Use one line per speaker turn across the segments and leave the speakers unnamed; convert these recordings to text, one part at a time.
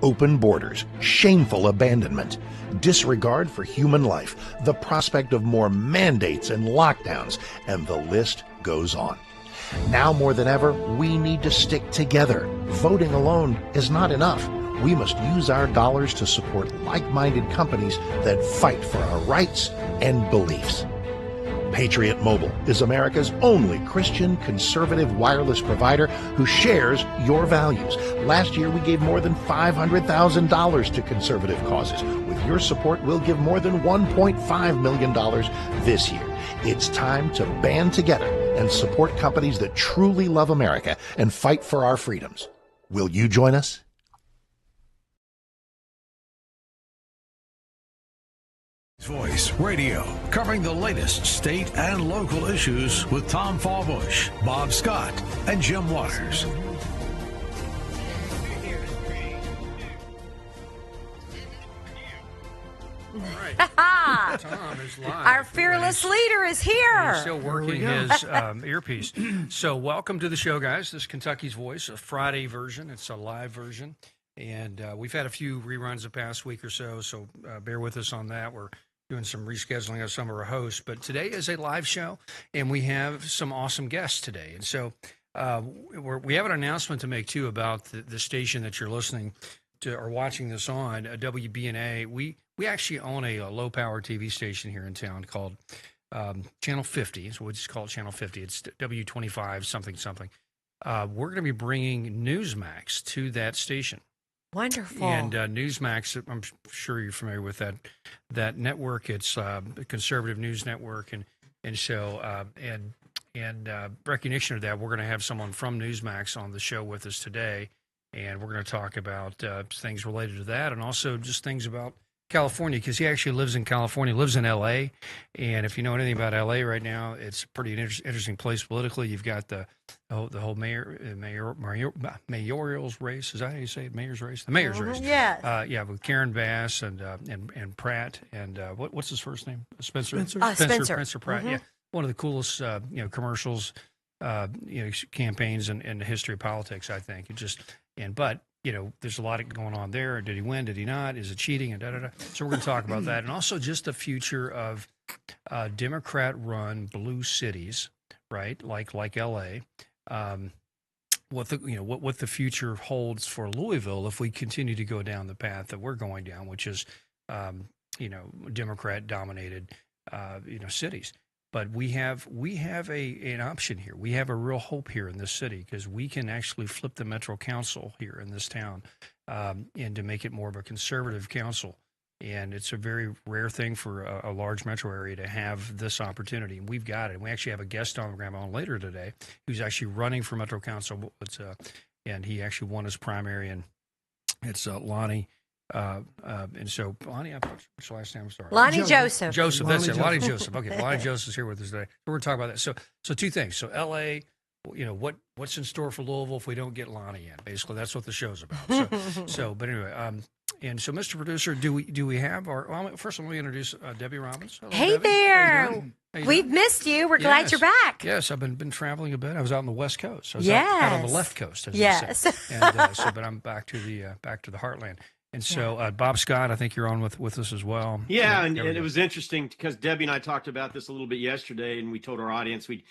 open borders, shameful abandonment, disregard for human life, the prospect of more mandates and lockdowns, and the list goes on. Now more than ever, we need to stick together. Voting alone is not enough. We must use our dollars to support like-minded companies that fight for our rights and beliefs. Patriot Mobile is America's only Christian conservative wireless provider who shares your values. Last year, we gave more than $500,000 to conservative causes. With your support, we'll give more than $1.5 million this year. It's time to band together and support companies that truly love America and fight for our freedoms. Will you join us?
Voice Radio, covering the latest state and local issues with Tom Fallbush, Bob Scott, and Jim Waters.
Tom is live.
Our fearless leader is here.
He's still working his earpiece. So welcome to the show, guys. This is Kentucky's Voice, a Friday version. It's a live version. And we've had a few reruns the past week or so bear with us on that. We're doing some rescheduling of some of our hosts. But today is a live show, and we have some awesome guests today. And so we have an announcement to make, too, about the station that you're listening to or watching this on, WBNA. We actually own a low-power TV station here in town called Channel 50. So we just call it Channel 50. It's W25 something. We're going to be bringing Newsmax to that station.
Wonderful.
And Newsmax, I'm sure you're familiar with that network. It's a conservative news network, and so recognition of that, we're going to have someone from Newsmax on the show with us today, and we're going to talk about things related to that, and also just things about California, because he actually lives in California, lives in L.A., and if you know anything about L.A. right now, it's a pretty interesting place politically. You've got the whole mayoral's race. Is that how you say it? Mayor's race? The mayor's race.
Yes.
Yeah, with Karen Bass and Pratt and what's his first name? Spencer Pratt.
Mm-hmm.
Yeah, one of the coolest commercials, campaigns in the history of politics, I think. But there's a lot going on there. Did he win? Did he not? Is it cheating? And da-da-da. So we're going to talk about that. And also just the future of Democrat-run blue cities, right? Like L.A. What the future holds for Louisville if we continue to go down the path that we're going down, which is, Democrat-dominated, cities. But we have an option here. We have a real hope here in this city because we can actually flip the Metro Council here in this town and to make it more of a conservative council. And it's a very rare thing for a large metro area to have this opportunity. And we've got it. And we actually have a guest on later today who's actually running for Metro Council. And he actually won his primary. And it's Lonnie. And so Lonnie, what's your last name? I'm sorry.
Lonnie Joseph.
Joseph, that's it. Lonnie Joseph. Okay, Lonnie Joseph's here with us today. We're going to talk about that. So two things. So L.A., what's in store for Louisville if we don't get Lonnie in? Basically, that's what the show's about. But anyway, and so, Mr. Producer, do we have our? Well, first, let me introduce Debbie Robbins. Hello,
Hey
Debbie.
there. We've missed you. We're glad you're back.
Yes, I've been traveling a bit. I was out on the West Coast. I was
yes.
out on the left coast, as
yes.
you say. And but I'm back to the heartland. And so, Bob Scott, I think you're on with us as well.
Yeah, and it was interesting because Debbie and I talked about this a little bit yesterday, and we told our audience we'd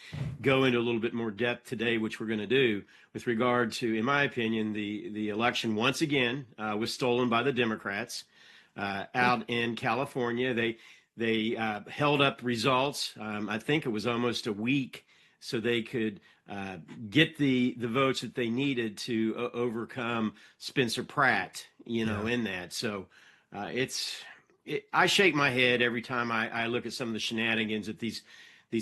go into a little bit more depth today, which we're going to do with regard to, in my opinion, the election once again was stolen by the Democrats out in California. They held up results. I think it was almost a week so they could get the votes that they needed to overcome Spencer Pratt, in that. So I shake my head every time I look at some of the shenanigans that these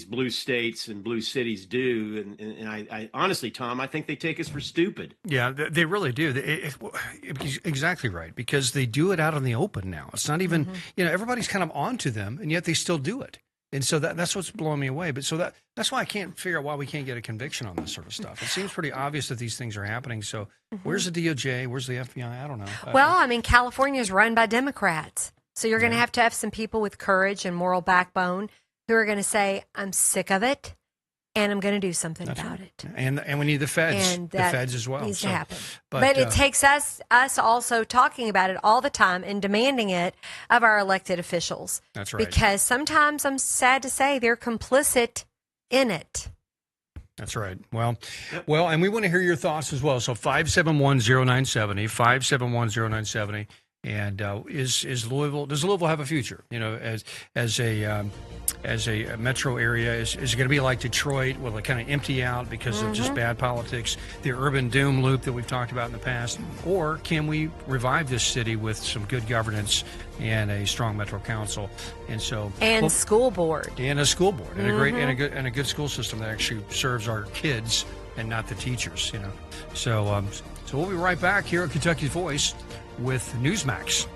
blue states and blue cities do. And I honestly, Tom, I think they take us for stupid.
Yeah, they really do. Exactly right, because they do it out in the open now. It's not even, everybody's kind of onto them, and yet they still do it. And so that's what's blowing me away. But so that's why I can't figure out why we can't get a conviction on this sort of stuff. It seems pretty obvious that these things are happening. So where's the DOJ? Where's the FBI? I don't know.
Well, I mean, California is run by Democrats. So you're going to have some people with courage and moral backbone who are going to say, I'm sick of it. and I'm going to do something
That's
about
right.
it.
And we need the feds,
And
the
that
feds as well.
needs
So,
to happen.
but
But it takes us also talking about it all the time and demanding it of our elected officials.
That's right.
Because sometimes, I'm sad to say, they're complicit in it.
That's right. Well, and we want to hear your thoughts as well. So 5710970, 5710970. And is Louisville? Does Louisville have a future? You know, as a metro area, is it going to be like Detroit? Will it kind of empty out because of just bad politics, the urban doom loop that we've talked about in the past, or can we revive this city with some good governance and a strong metro council? And so
School board
and a school board and a great and a good school system that actually serves our kids and not the teachers. You know, so we'll be right back here at Kentucky's Voice with Newsmax.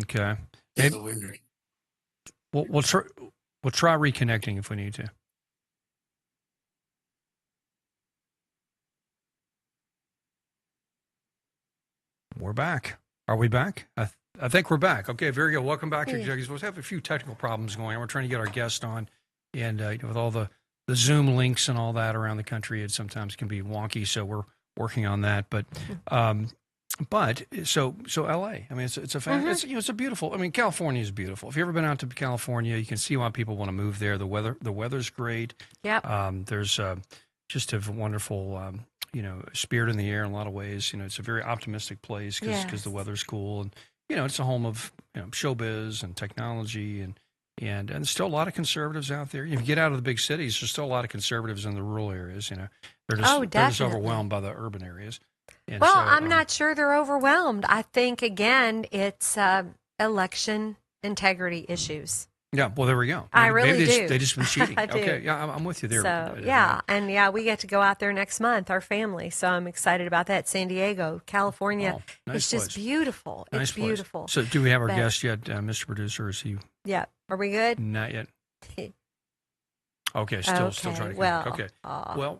Okay. We'll try reconnecting if we need to. We're back. Are we back? I think we're back. Okay, very good. Welcome back to Kentucky's Voice. We have a few technical problems going on. We're trying to get our guest on, and with all the Zoom links and all that around the country, it sometimes can be wonky. So we're working on that. But so LA. I mean, it's a beautiful. I mean, California is beautiful. If you've ever been out to California, you can see why people want to move there. The weather's great.
Yep.
There's just a wonderful spirit in the air in a lot of ways. You know, it's a very optimistic place because the weather's cool, and it's a home of showbiz and technology and there's still a lot of conservatives out there. If you get out of the big cities, there's still a lot of conservatives in the rural areas. They're just overwhelmed by the urban areas. And
I'm not sure they're overwhelmed. I think, again, it's election integrity issues.
Yeah, well, there we go.
I really do.
They just been cheating.
I do.
Okay, yeah, I'm with you there.
So, we get to go out there next month, our family. So I'm excited about that. San Diego, California.
Nice
it's just
place.
Beautiful.
Nice
it's
place.
Beautiful.
So do we have our guest yet, Mr. Producer? Is he?
Yeah. Are we good?
Not yet. Okay, still trying to get okay. Well,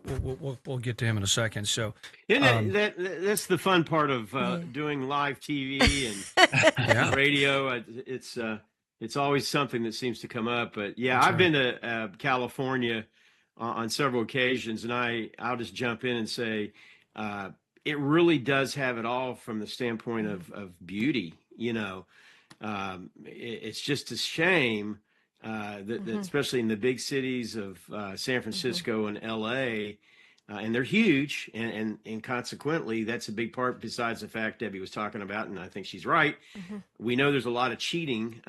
we'll get to him in a second. So,
that's the fun part of doing live TV and radio. It's always something that seems to come up. But I've been to California on several occasions, and I'll just jump in and say it really does have it all from the standpoint of beauty. It's just a shame. That especially in the big cities of San Francisco and LA, and they're huge, and consequently, that's a big part. Besides the fact Debbie was talking about, and I think she's right. We know there's a lot of cheating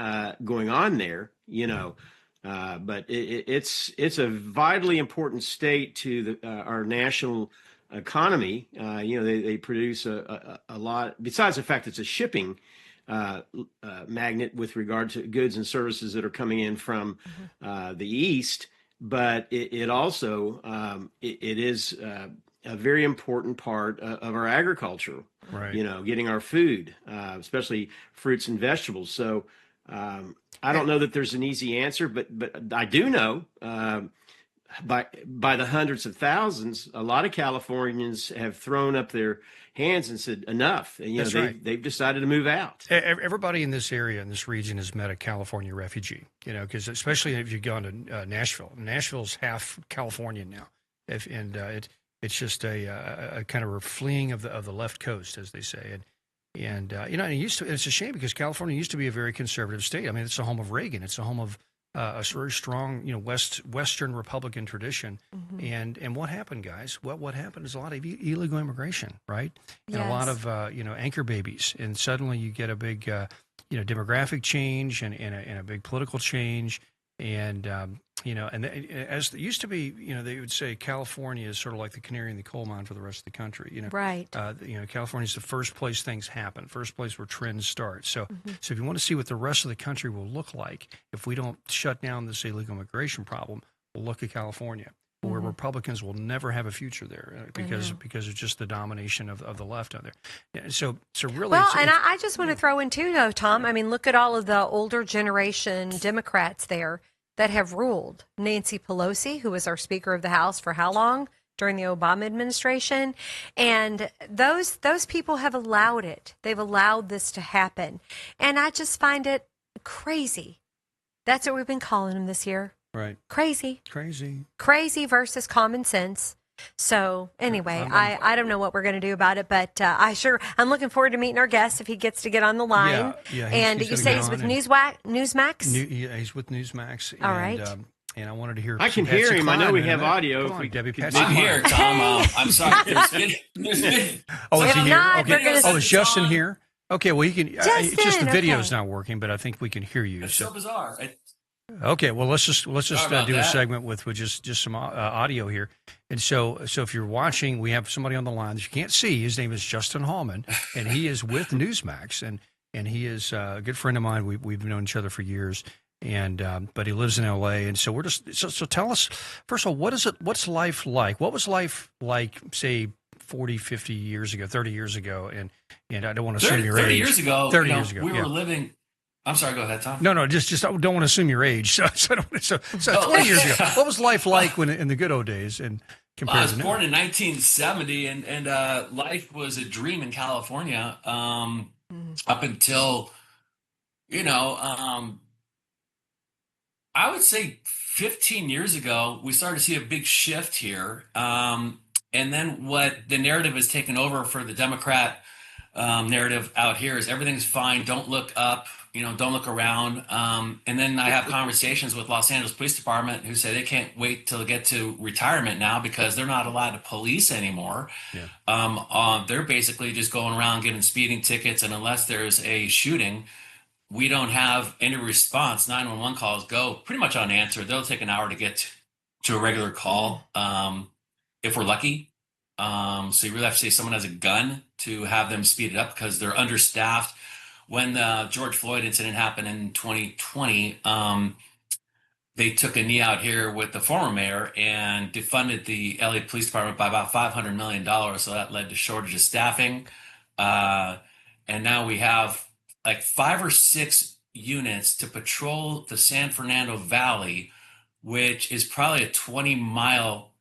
going on there, but it's a vitally important state to our national economy. They produce a lot. Besides the fact it's a shipping magnet with regard to goods and services that are coming in from the east, but it also it is a very important part of our agriculture.
Right.
Getting our food, especially fruits and vegetables. So I don't know that there's an easy answer, but I do know by the hundreds of thousands, a lot of Californians have thrown up their hands and said enough. And, they've decided to move out.
Everybody in this area, in this region, has met a California refugee. Because especially if you've gone to Nashville. Nashville's half Californian now, it's just a kind of a fleeing of the left coast, as they say. And it used to. It's a shame because California used to be a very conservative state. I mean, it's the home of Reagan. It's the home of very strong, Western Republican tradition. And what happened, guys? What happened is a lot of illegal immigration, right? And a lot
Yes.
of anchor babies, and suddenly you get a big demographic change and a big political change. And as it used to be, they would say California is sort of like the canary in the coal mine for the rest of the country.
Right.
California is the first place things happen, first place where trends start. So if you want to see what the rest of the country will look like if we don't shut down this illegal immigration problem, we'll look at California, where Republicans will never have a future there because of just the domination of the left out there. Yeah, so really,
Well, and I just want to throw in too, though, Tom. I mean, look at all of the older generation Democrats there that have ruled. Nancy Pelosi, who was our Speaker of the House for how long? During the Obama administration. And those people have allowed it. They've allowed this to happen. And I just find it crazy. That's what we've been calling them this year.
right,
Crazy.
crazy.
Versus common sense. So anyway, I don't know what we're going to do about it, but I'm looking forward to meeting our guest if he gets to get on the line.
Yeah,
and
he's
you
gonna
say
get
he's
on
with
and-
Newsmax?
He's with Newsmax.
All
and,
right.
And I wanted to hear.
I can
some Patsy
hear him. I know
Cline
we
in a
have
minute.
audio.
Come
If
on,
we
Debbie.
could-
Patsy
I'm
Cline.
here, Tom. I'm sorry. There's video.
Oh, is
If
he here?
not,
Okay.
we're gonna-
Oh, is Justin here? Okay, well, you can. It's just the
Justin,
video's
okay.
not working, but I think we can hear you.
It's so bizarre.
Okay, well, let's just
Sorry about
do a
that.
segment with just some audio here. And so if you're watching, we have somebody on the line that you can't see. His name is Justin Hallman, and he is with Newsmax, and he is a good friend of mine. We've known each other for years, and but he lives in L.A. And so we're just so tell us first of all, what's life like? What was life like, say, 40, 50 years ago, 30 years ago? And I don't want to assume your
30
age.
years ago,
30 years ago,
we
yeah.
were living. I'm sorry, go ahead, Tom.
No, just I don't want to assume your age. So 20 years ago, what was life like when in the good old days? And
I
compared
was
to now?
born in 1970, and life was a dream in California up until, I would say 15 years ago, we started to see a big shift here. And then what the narrative has taken over for the Democrat narrative out here is everything's fine. Don't look up, don't look around. And then I have conversations with Los Angeles Police Department who say they can't wait till they get to retirement now because they're not allowed to police anymore.
Yeah.
They're basically just going around giving speeding tickets. And unless there's a shooting, we don't have any response. 911 calls go pretty much unanswered. They'll take an hour to get to a regular call if we're lucky. So you really have to say someone has a gun to have them speed it up because they're understaffed. When the George Floyd incident happened in 2020, they took a knee out here with the former mayor and defunded the LA Police Department by about $500 million. So that led to shortage of staffing. And now we have like 5 or 6 units to patrol the San Fernando Valley, which is probably a 20-mile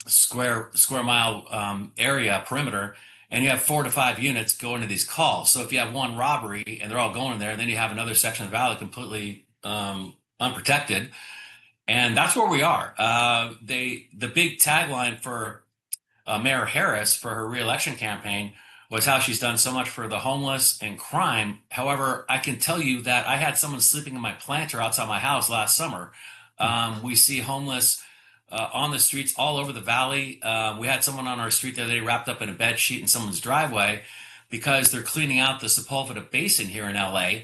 square mile area perimeter, and you have 4 to 5 units going to these calls. So if you have one robbery and they're all going there, then you have another section of the valley completely unprotected, and that's where we are. The big tagline for Mayor Harris for her reelection campaign was how she's done so much for the homeless and crime. However, I can tell you that I had someone sleeping in my planter outside my house last summer. We see homeless on the streets all over the valley. We had someone on our street the other day wrapped up in a bed sheet in someone's driveway because they're cleaning out the Sepulveda Basin here in LA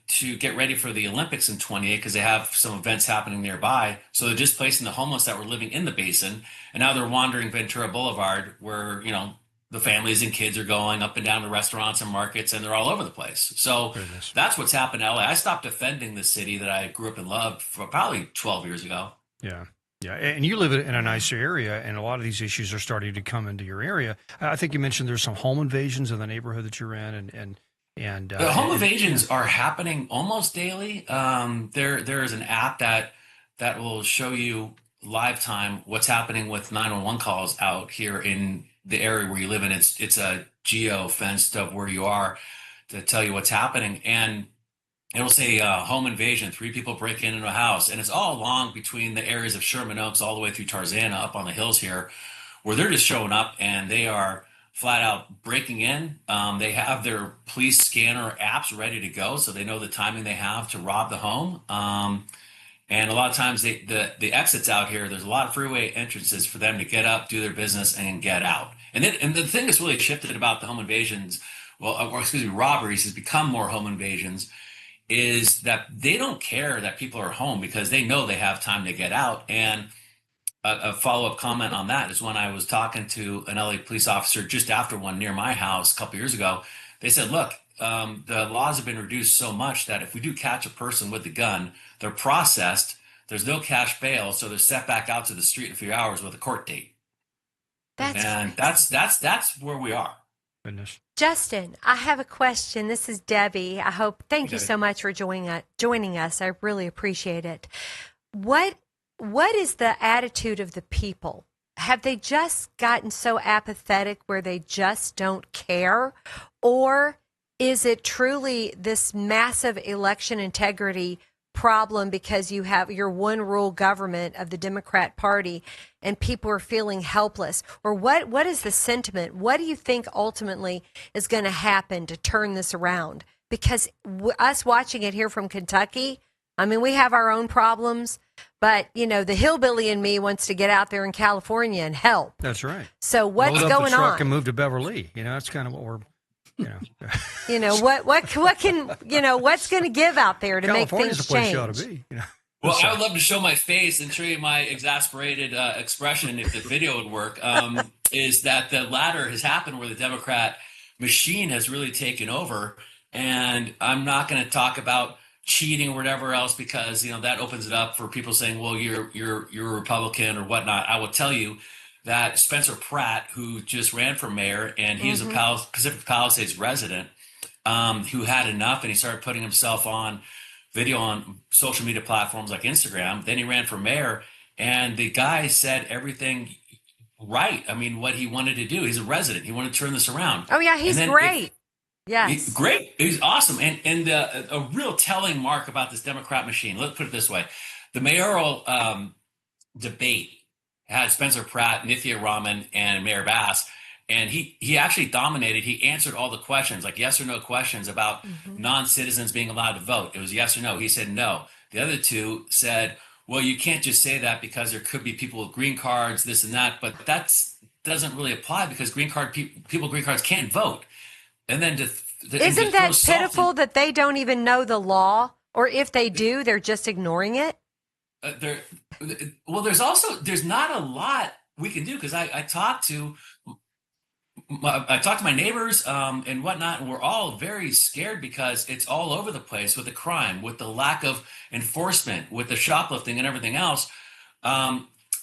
to get ready for the Olympics in 28 because they have some events happening nearby. So they're displacing the homeless that were living in the basin, and now they're wandering Ventura Boulevard where, the families and kids are going up and down to restaurants and markets, and they're all over the place. So that's what's happened in LA. I stopped defending the city that I grew up and loved for probably 12 years ago.
Yeah. Yeah. And you live in a nicer area, and a lot of these issues are starting to come into your area. I think you mentioned there's some home invasions in the neighborhood that you're in, and
the home invasions are happening almost daily. There is an app that will show you live time what's happening with 911 calls out here in the area where you live in. It's a geo fenced of where you are to tell you what's happening, and it'll say home invasion, 3 people break into a house, and it's all along between the areas of Sherman Oaks all the way through Tarzana up on the hills here, where they're just showing up and they are flat out breaking in. They have their police scanner apps ready to go, so they know the timing they have to rob the home. And a lot of times the exits out here, there's a lot of freeway entrances for them to get up, do their business, and get out. And the thing that's really shifted about the home invasions, robberies has become more home invasions, is that they don't care that people are home because they know they have time to get out. And a follow-up comment on that is when I was talking to an LA police officer just after one near my house a couple years ago, they said, look, the laws have been reduced so much that if we do catch a person with a gun, they're processed, there's no cash bail, so they're set back out to the street in a few hours with a court date. That's where we are.
Goodness.
Justin, I have a question. This is Debbie. Thank you so much for joining us. I really appreciate it. What is the attitude of the people? Have they just gotten so apathetic where they just don't care? Or is it truly this massive election integrity problem because you have your one rule government of the Democrat Party and people are feeling helpless? Or what is the sentiment? What do you think ultimately is going to happen to turn this around? Because us watching it here from Kentucky, I mean, we have our own problems, but, you know, the hillbilly in me wants to get out there in California and help.
That's right.
So what's
Load up
going
the truck
on?
and move to Beverly. You know, that's kind of what we're, you know.
You know, what can, you know, what's going to give out there to make
California's
things
the place
change?
you ought to be, you know.
Well, I would love to show my face and show you my exasperated expression if the video would work, is that the latter has happened where the Democrat machine has really taken over. And I'm not going to talk about cheating or whatever else because, you know, that opens it up for people saying, well, you're a Republican or whatnot. I will tell you that Spencer Pratt, who just ran for mayor, and he is a Pacific Palisades resident, who had enough, and he started putting himself on video on social media platforms like Instagram. Then he ran for mayor, and the guy said everything right. I mean, what he wanted to do. He's a resident. He wanted to turn this around.
Oh, yeah, he's great. Yes.
Great. He's awesome. And a real telling mark about this Democrat machine, let's put it this way. The mayoral debate had Spencer Pratt, Nithya Raman, and Mayor Bass. And he actually dominated. He answered all the questions, like yes or no questions about non-citizens being allowed to vote. It was yes or no. He said no. The other two said, well, you can't just say that because there could be people with green cards, this and that. But that doesn't really apply because people with green cards can't vote. And then
isn't that pitiful that they don't even know the law? Or if they do, they're just ignoring it?
There's not a lot we can do because I talked to my neighbors and whatnot, and we're all very scared because it's all over the place with the crime, with the lack of enforcement, with the shoplifting and everything else.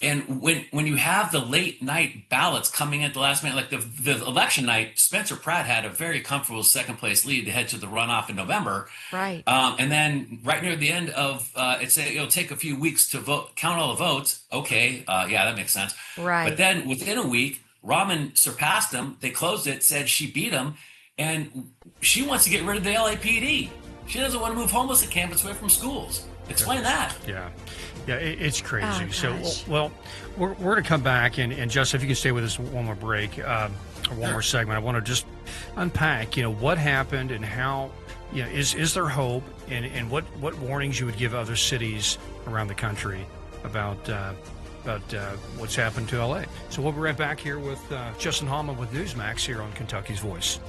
And when you have the late night ballots coming in at the last minute, like the election night, Spencer Pratt had a very comfortable second place lead to head to the runoff in November.
Right.
And then right near the end of it'll take a few weeks to count all the votes. Okay. Yeah, that makes sense.
Right.
But then within a week, Raman surpassed him. They closed it, said she beat him, and she wants to get rid of the LAPD. She doesn't want to move homeless at campus away from schools. Explain that.
Yeah. Yeah, it's crazy.
Oh,
so,
gosh.
well, we're going to come back, and Justin, if you can stay with us one more break, or one more segment, I want to just unpack, you know, what happened and how, you know, is there hope, and what warnings you would give other cities around the country about what's happened to LA. So we'll be right back here with Justin Hallman with Newsmax here on Kentucky's Voice.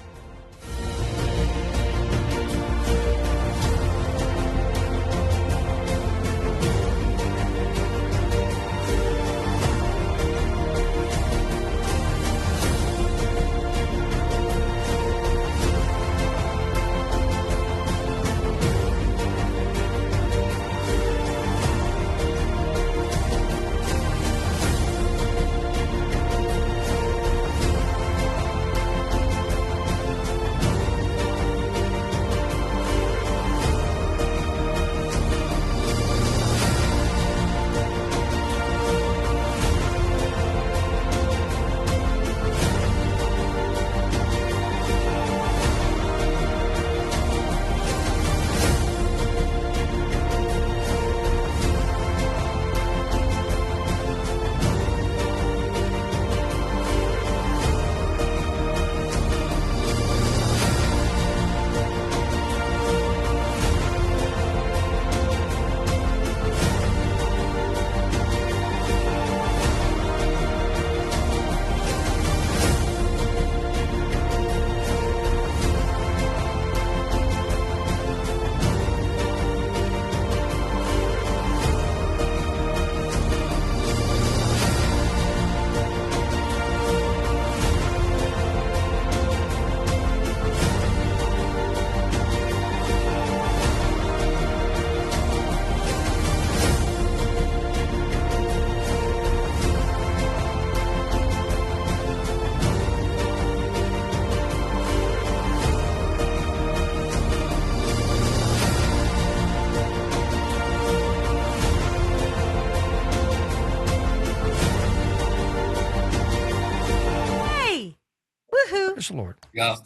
Praise the Lord.
Yeah.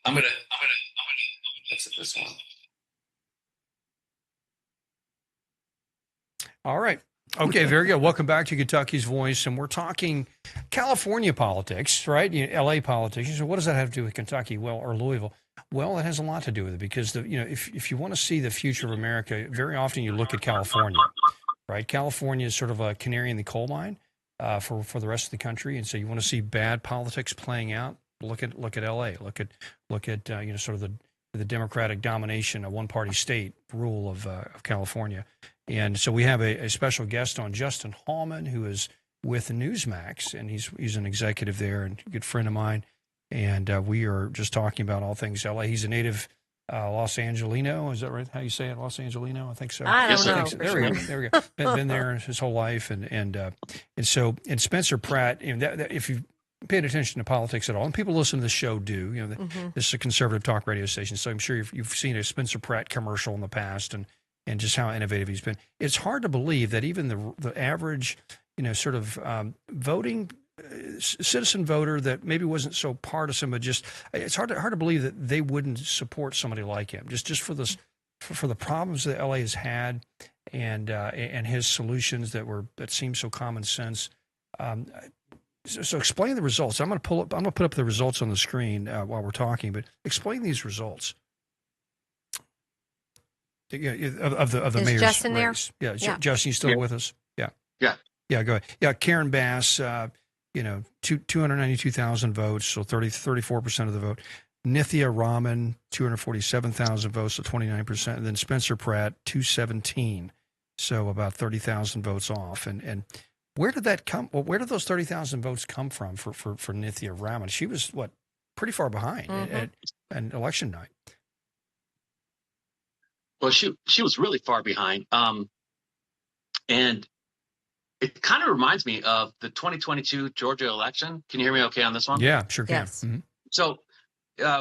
I'm gonna exit this one.
All right. Okay, very good. Welcome back to Kentucky's Voice, and we're talking California politics, right? LA politics. So what does that have to do with Kentucky? Well, or Louisville? Well, it has a lot to do with it because if you want to see the future of America, very often you look at California, right? California is sort of a canary in the coal mine for the rest of the country, and so you want to see bad politics playing out. Look at LA. Look at sort of the Democratic domination, a one-party state rule of California. And so we have a special guest on, Justin Hallman, who is with Newsmax, and he's an executive there and a good friend of mine. And we are just talking about all things LA. He's a native Los Angelino. Is that right? How you say it? Los Angelino? I think so.
I don't know.
So. There we go. Been there his whole life, and Spencer Pratt. If you paid attention to politics at all, and people listen to the show do. This is a conservative talk radio station, so I'm sure you've seen a Spencer Pratt commercial in the past, and just how innovative he's been. It's hard to believe that even the average, sort of voting citizen voter that maybe wasn't so partisan, but just it's hard to believe that they wouldn't support somebody like him. Just for this, for the problems that LA has had, and his solutions that seem so common sense. So explain the results. I'm going to put up the results on the screen while we're talking, but explain these results. Yeah, of the mayor's
Justin
race.
there?
Yeah, Justin, you still with us? Yeah. Yeah, go ahead. Yeah, Karen Bass, 292,000 votes, so 34% of the vote. Nithya Raman, 247,000 votes, so 29%. And then Spencer Pratt, 217, so about 30,000 votes off. And where did that come? Well, where did those 30,000 votes come from for Nithya Raman? She was pretty far behind at an election night.
Well, she was really far behind. And it kind of reminds me of the 2022 Georgia election. Can you hear me okay on this one?
Yeah, sure can.
Yes.
Mm-hmm.
So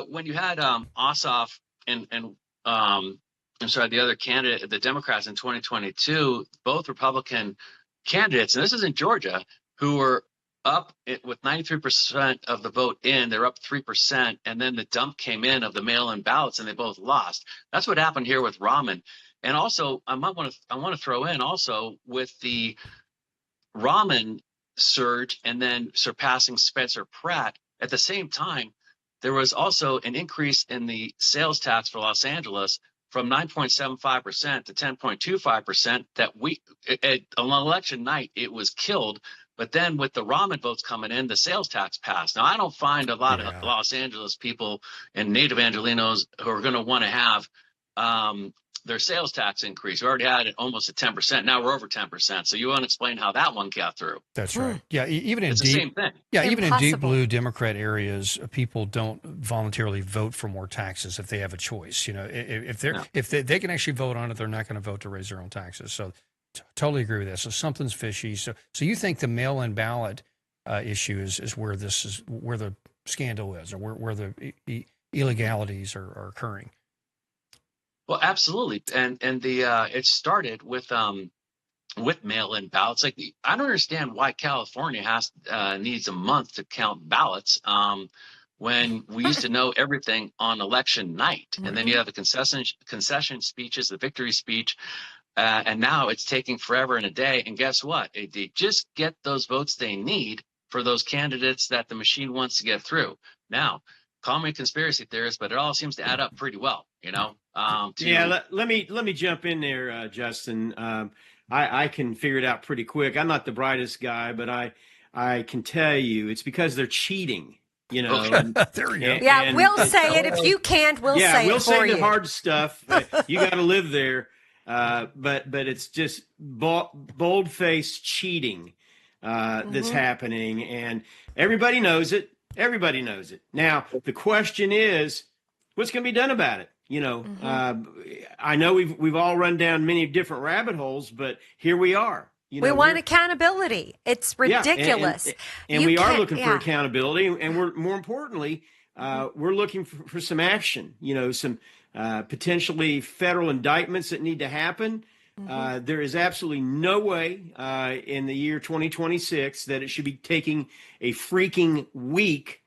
when you had Ossoff and I'm sorry, the other candidate, the Democrats in 2022, both Republican candidates, and this is in Georgia, who were up with 93% of the vote in, they're up 3%, and then the dump came in of the mail-in ballots, and they both lost. That's what happened here with Raman. And also, I want to throw in also with the Raman surge and then surpassing Spencer Pratt at the same time, there was also an increase in the sales tax for Los Angeles from 9.75% to 10.25%. That on election night it was killed. But then with the Raman votes coming in, the sales tax passed. Now, I don't find a lot of Los Angeles people and native Angelinos who are going to want to have their sales tax increase. We already had it almost at 10%. Now we're over 10%. So you want to explain how that one got through?
That's right. Yeah, even in
it's the same thing.
Yeah, even in deep
Impossible.
blue Democrat areas, people don't voluntarily vote for more taxes if they have a choice. If they can actually vote on it, they're not going to vote to raise their own taxes. So totally agree with that. So something's fishy. So you think the mail-in ballot issue is where where the scandal is, or where the illegalities are occurring?
Well, absolutely. And the it started with mail-in ballots. Like, I don't understand why California needs a month to count ballots when we used to know everything on election night. And then you have the concession speeches, the victory speech. And now it's taking forever and a day. And guess what? They just get those votes they need for those candidates that the machine wants to get through. Now, call me a conspiracy theorist, but it all seems to add up pretty well,
Let me jump in there, Justin. I can figure it out pretty quick. I'm not the brightest guy, but I can tell you it's because they're cheating.
There we go.
Yeah, we'll say it. If you can't, we'll say it
we'll
for
say
you.
the hard stuff. You got to live there. But it's just bold-faced cheating that's happening, and everybody knows it. Everybody knows it. Now, the question is, what's going to be done about it? I know we've all run down many different rabbit holes, but here we are.
We want accountability. It's ridiculous.
And we are looking for accountability, and we're more importantly, we're looking for some action. Some potentially federal indictments that need to happen. There is absolutely no way in the year 2026 that it should be taking a freaking week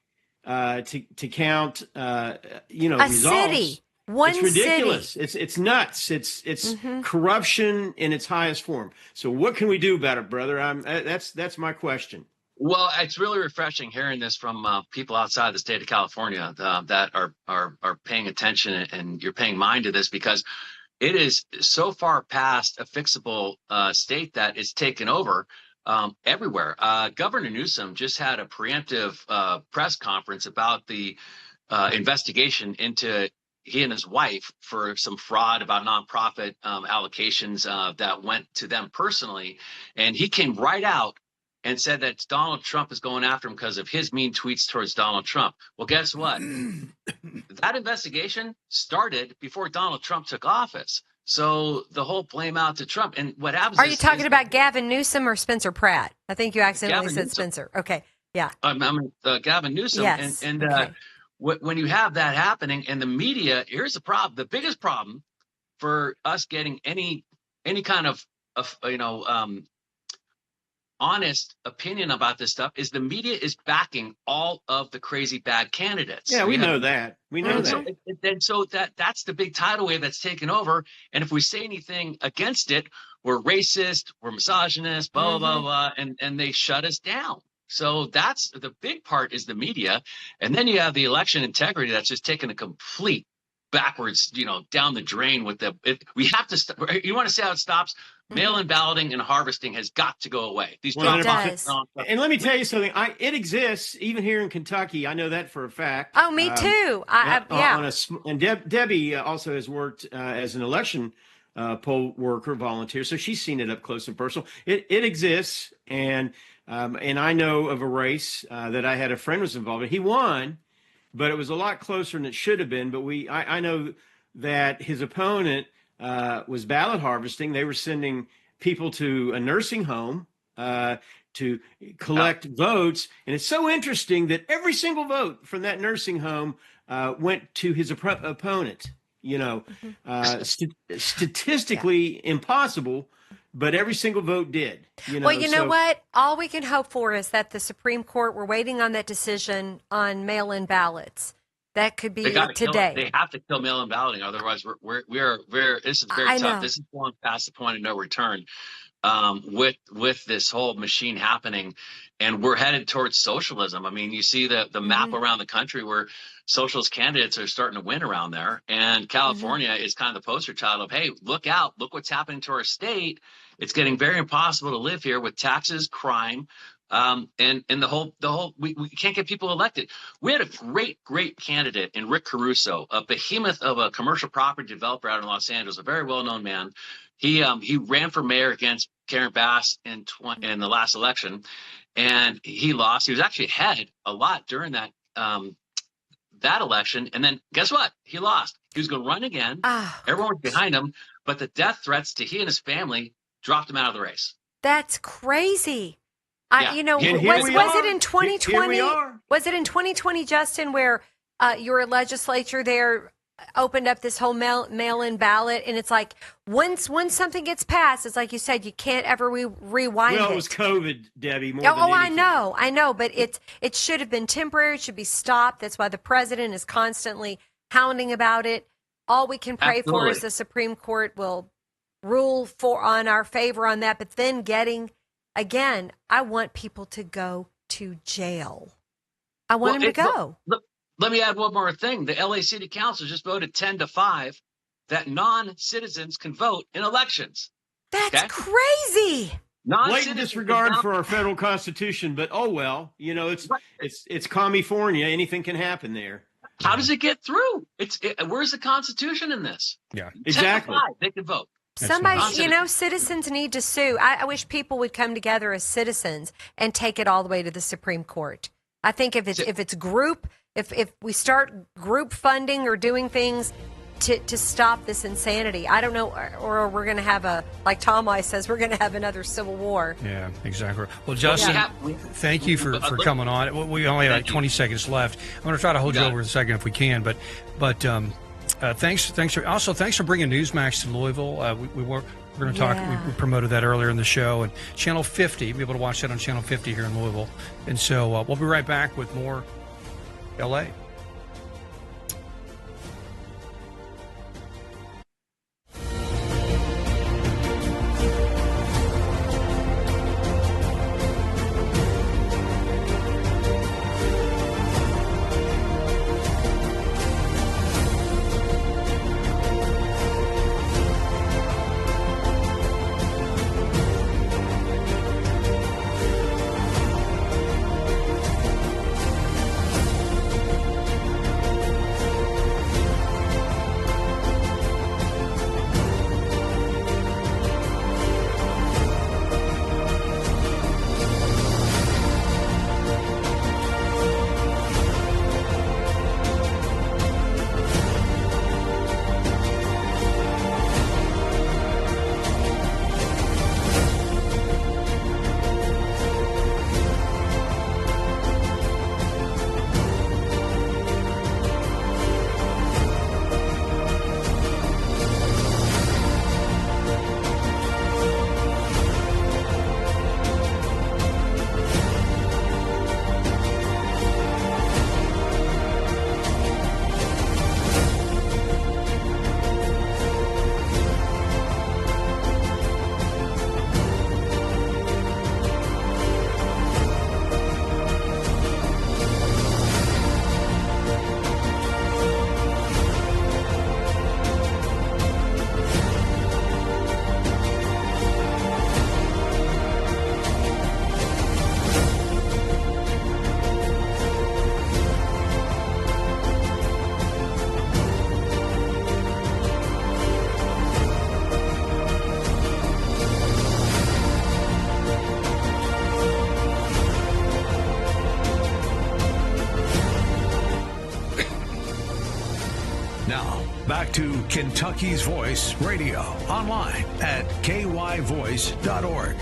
to count,
A
results.
city. One
It's ridiculous.
city.
It's nuts. It's corruption in its highest form. So what can we do about it, brother? That's my question.
Well, it's really refreshing hearing this from people outside the state of California that are paying attention, and you're paying mind to this, because it is so far past a fixable state that it's taken over everywhere. Governor Newsom just had a preemptive press conference about the investigation into he and his wife for some fraud about nonprofit allocations that went to them personally. And he came right out and said that Donald Trump is going after him because of his mean tweets towards Donald Trump. Well, guess what? That investigation started before Donald Trump took office. So the whole blame out to Trump. And what happens
Are you talking about Gavin Newsom or Spencer Pratt? I think you accidentally
Gavin
said
Newsom.
Spencer. Okay. Yeah.
I mean, Gavin Newsom.
Yes.
And
Okay.
when you have that happening, and the media, here's the problem. The biggest problem for us getting any kind of honest opinion about this stuff is the media is backing all of the crazy bad candidates.
Yeah, we know that. We know that.
And so that's the big tidal wave that's taken over. And if we say anything against it, we're racist, we're misogynist, blah, blah, blah, and they shut us down. So that's the big part, is the media. And then you have the election integrity that's just taken a complete backwards, down the drain with we have to, you want to see how it stops? Mail-in balloting and harvesting has got to go away. These
Well,
does.
And let me tell you something. It exists even here in Kentucky. I know that for a fact.
Oh, me too. Yeah.
And Debbie also has worked as an election poll worker, volunteer, so she's seen it up close and personal. It exists, and I know of a race that I had a friend was involved in. He won, but it was a lot closer than it should have been. But I know that his opponent was ballot harvesting. They were sending people to a nursing home to collect votes. And it's so interesting that every single vote from that nursing home went to his opponent. Statistically impossible, but every single vote did.
Well, you know what? All we can hope for is that the Supreme Court, we're waiting on that decision on mail-in ballots. That could be today.
They have to kill mail-in balloting, otherwise we're this is very tough. This is going past the point of no return with this whole machine happening, and we're headed towards socialism. I mean, you see the map around the country where socialist candidates are starting to win around there, and California is kind of the poster child of, hey, look out, look what's happening to our state. It's getting very impossible to live here with taxes, crime. And the whole we can't get people elected. We had a great candidate in Rick Caruso, a behemoth of a commercial property developer out in Los Angeles, a very well-known man. He ran for mayor against Karen Bass in the last election, and he lost. He was actually ahead a lot during that election, and then guess what? He lost. He was going to run again. Everyone was behind him, but the death threats to he and his family dropped him out of the race.
That's crazy.
Yeah.
Was it in 2020? Was it in 2020, Justin, where your legislature there opened up this whole mail-in ballot, and it's like once something gets passed, it's like you said, you can't ever rewind it.
Well, it was COVID, Debbie.
I know, but it should have been temporary. It should be stopped. That's why the president is constantly hounding about it. All we can pray for is the Supreme Court will rule on our favor on that. But then again, I want people to go to jail. I want them to go.
Let me add one more thing. The LA City Council just voted 10-5 that non-citizens can vote in elections.
That's crazy.
Blatant disregard for our federal constitution, but oh well. It's California. Anything can happen there.
How does it get through? Where's the Constitution in this?
Yeah,
exactly.
10-5, they can vote.
Somebody, citizens need to sue. I wish people would come together as citizens and take it all the way to the Supreme Court. I think if it's group, if we start group funding or doing things to stop this insanity, I don't know, or we're going to have like Tom Ice says, we're going to have another civil war.
Yeah, exactly. Well, Justin, thank you for coming on. We only have like 20 seconds left. I'm going to try to hold you over a second if we can, but thanks for bringing Newsmax to Louisville. We're going to talk. We promoted that earlier in the show, and Channel 50. You'll be able to watch that on Channel 50 here in Louisville. And so we'll be right back with more L.A.
Now, back to Kentucky's Voice Radio, online at kyvoice.org.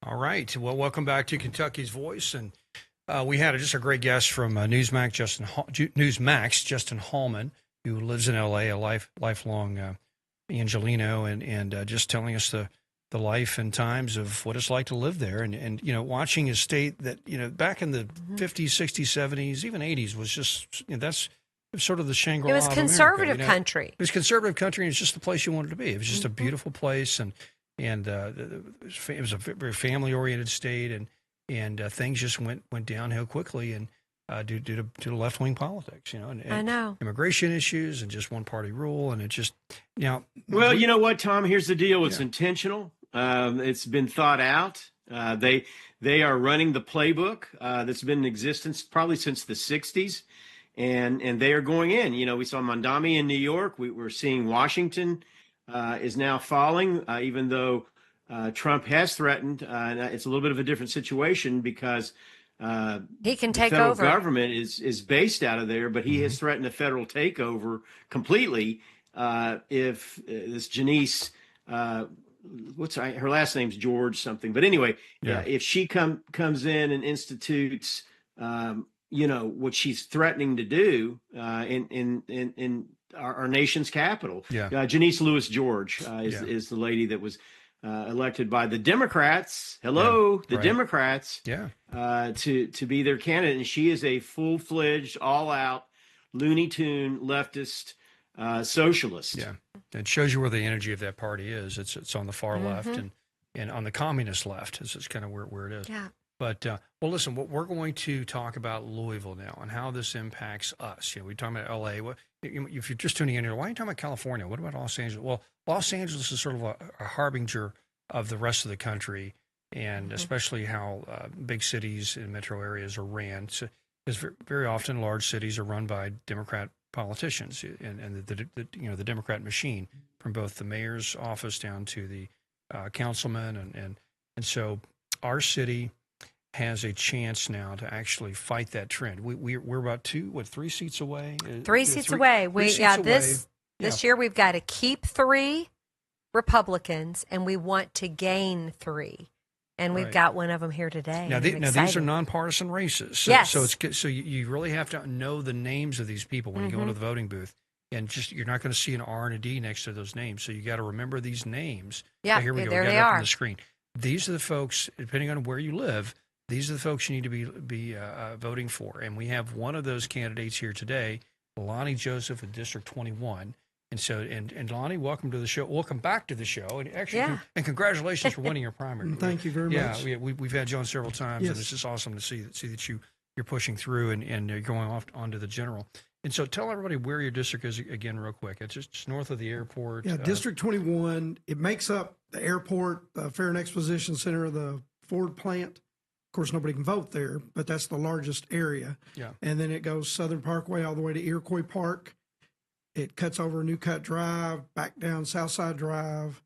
All right. Well, welcome back to Kentucky's Voice. And we had just a great guest from Newsmax, Justin Hallman, who lives in L.A., a lifelong Angelino, and just telling us the life and times of what it's like to live there. And you know, watching a state that, you know, back in the 50s, 60s, 70s, even 80s was just, you know, that's sort of the Shangri-La.
It was
of
conservative
America, you know?
country.
It was conservative country, and it's just the place you wanted to be. It was just a beautiful place, and it was a very family-oriented state, and things just went downhill quickly, and due to left-wing politics, you know, and
I know,
immigration issues, and just one-party rule, and it just, you know.
Well, you know what, Tom? Here's the deal: it's intentional. It's been thought out. They are running the playbook that's been in existence probably since the '60s, and they are going in. You know, we saw Mondami in New York. We're seeing Washington is now falling, even though Trump has threatened. It's a little bit of a different situation because
he can
the
take
federal
over.
Government is based out of there, but he has threatened a federal takeover completely if this Janice. Her last name's George something, but anyway, if she comes in and institutes, you know, what she's threatening to do in our nation's capital. Janice Lewis George is the lady that was elected by the Democrats. Democrats. To be their candidate, and she is a full-fledged, all-out, Looney Tune leftist socialist.
Yeah, it shows you where the energy of that party is. It's on the far left and on the communist left. It's kind of where it is.
Yeah.
But well, listen, we're going to talk about Louisville now and how this impacts us. You know, we're talking about L.A. If you're just tuning in here, why are you talking about California? What about Los Angeles? Well, Los Angeles is sort of a harbinger of the rest of the country, and especially how big cities and metro areas are ran. So, because very often large cities are run by Democrat politicians and the Democrat machine, from both the mayor's office down to the councilman, and so our city has a chance now to actually fight that trend. We're about 3 seats away.
Three seats away. This year we've got to keep 3 Republicans, and we want to gain 3. And we've got one of them here today.
Now these are nonpartisan races. So,
yes.
So you really have to know the names of these people when you go into the voting booth, and you're not going to see an R and a D next to those names. So you got to remember these names.
Yeah,
here we go.
There
we got
they
it up
are
on the screen. These are the folks, depending on where you live, these are the folks you need to be voting for. And we have one of those candidates here today, Lonnie Joseph of District 21. And so, and Lonnie, welcome to the show. Welcome back to the show. And actually, and congratulations for winning your primary.
Thank you very much.
Yeah, we've had you on several times, and it's just awesome to see that you're pushing through and you're going off onto the general. And so tell everybody where your district is again real quick. It's just north of the airport.
Yeah, District 21. It makes up the airport, Fair and Exposition Center, the Ford plant. Of course, nobody can vote there, but that's the largest area.
Yeah.
And then it goes Southern Parkway all the way to Iroquois Park. It cuts over New Cut Drive, back down Southside Drive,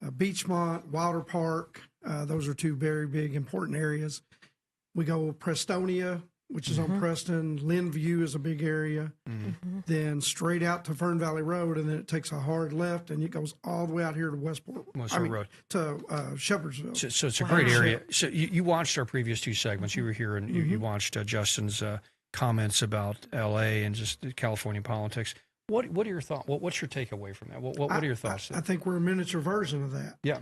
Beachmont, Wilder Park. Those are two very big, important areas. We go Prestonia, which is on Preston. Linview is a big area. Then straight out to Fern Valley Road, and then it takes a hard left, and it goes all the way out here to Westport. Road. To Shepherdsville.
So it's a great area. So you watched our previous two segments. You were here, and you watched Justin's comments about L.A. and just California politics. What are your thoughts? What's your takeaway from that? What are your thoughts?
I think we're a miniature version of that.
Yeah.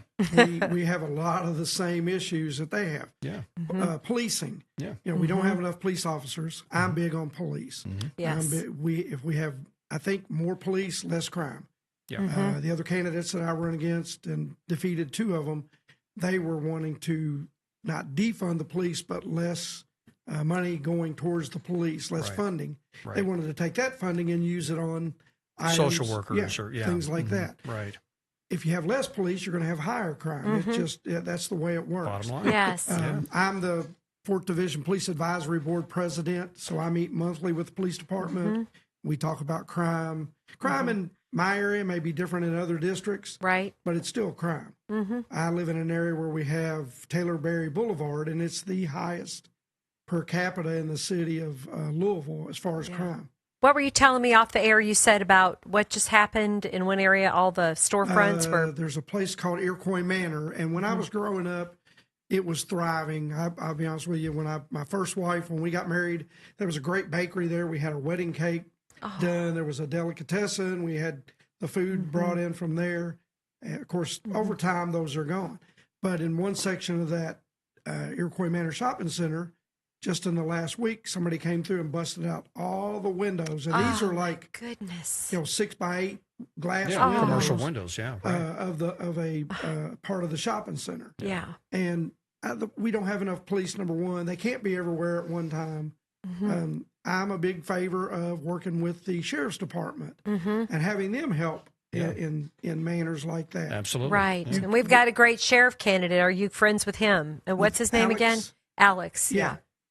we have a lot of the same issues that they have.
Yeah.
Policing.
Yeah.
We don't have enough police officers. I'm big on police.
Yes.
If we have, I think, more police, less crime.
Yeah.
The other candidates that I run against and defeated two of them, they were wanting to not defund the police, but less money going towards the police, less funding.
Right.
They wanted to take that funding and use it on
social
items,
workers or
things like that.
Right.
If you have less police, you're going to have higher crime. It's just that's the way it works.
Bottom line.
Yes.
I'm the 4th Division Police Advisory Board president, so I meet monthly with the police department. We talk about crime. Crime in my area may be different in other districts,
Right.
but it's still crime. I live in an area where we have Taylor Berry Boulevard, and it's the highest per capita in the city of Louisville as far as crime.
What were you telling me off the air? You said about what just happened in one area, all the storefronts were.
There's a place called Iroquois Manor, and when I was growing up, it was thriving. I'll be honest with you. My first wife, when we got married, there was a great bakery there. We had our wedding cake done. There was a delicatessen. We had the food brought in from there. And of course, over time, those are gone. But in one section of that Iroquois Manor Shopping Center, just in the last week, somebody came through and busted out all the windows, and these are like
goodness,
6x8 glass
windows, commercial windows,
of a part of the shopping center.
Yeah,
and we don't have enough police. Number one, they can't be everywhere at one time. I'm a big favor of working with the sheriff's department and having them help in manners like that.
Absolutely,
right. And we've got a great sheriff candidate. Are you friends with him? And what's his name again? Alex.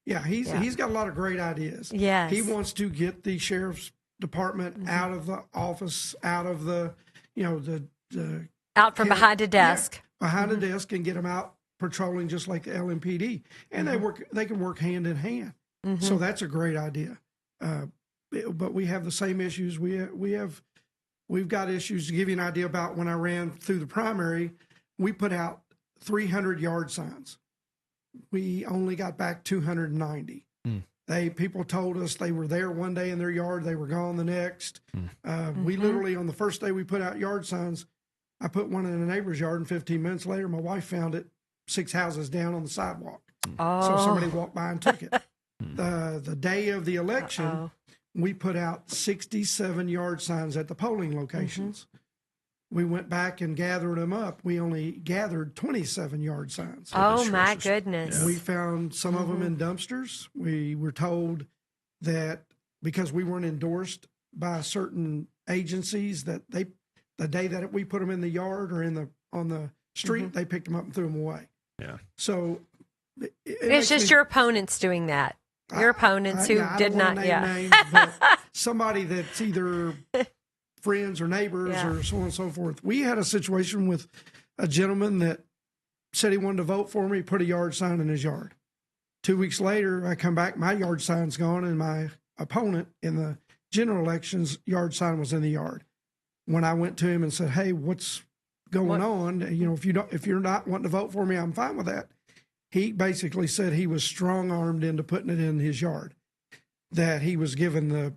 Yeah, he's got a lot of great ideas.
Yes.
He wants to get the sheriff's department out of the office, out of the, the
out from behind a desk.
Behind a desk, and get them out patrolling just like the LMPD. And they can work hand in hand. So that's a great idea. But we have the same issues. We've got issues. To give you an idea about when I ran through the primary, we put out 300 yard signs. We only got back 290. People told us they were there one day in their yard, they were gone the next. We literally, on the first day we put out yard signs, I put one in a neighbor's yard, and 15 minutes later, my wife found it 6 houses down on the sidewalk. So somebody walked by and took it. The day of the election, we put out 67 yard signs at the polling locations. We went back and gathered them up. We only gathered 27 yard signs.
Oh, my goodness.
We found some of them in dumpsters. We were told that because we weren't endorsed by certain agencies, that the day that we put them in the yard or on the street, they picked them up and threw them away.
Yeah.
So
it's just your opponents doing that. Your opponents who did not.
Names, but somebody that's either friends or neighbors or so on and so forth. We had a situation with a gentleman that said he wanted to vote for me, put a yard sign in his yard. 2 weeks later, I come back, my yard sign's gone, and my opponent in the general elections yard sign was in the yard. When I went to him and said, "Hey, what's going on? If you're not wanting to vote for me, I'm fine with that." He basically said he was strong-armed into putting it in his yard, that he was given the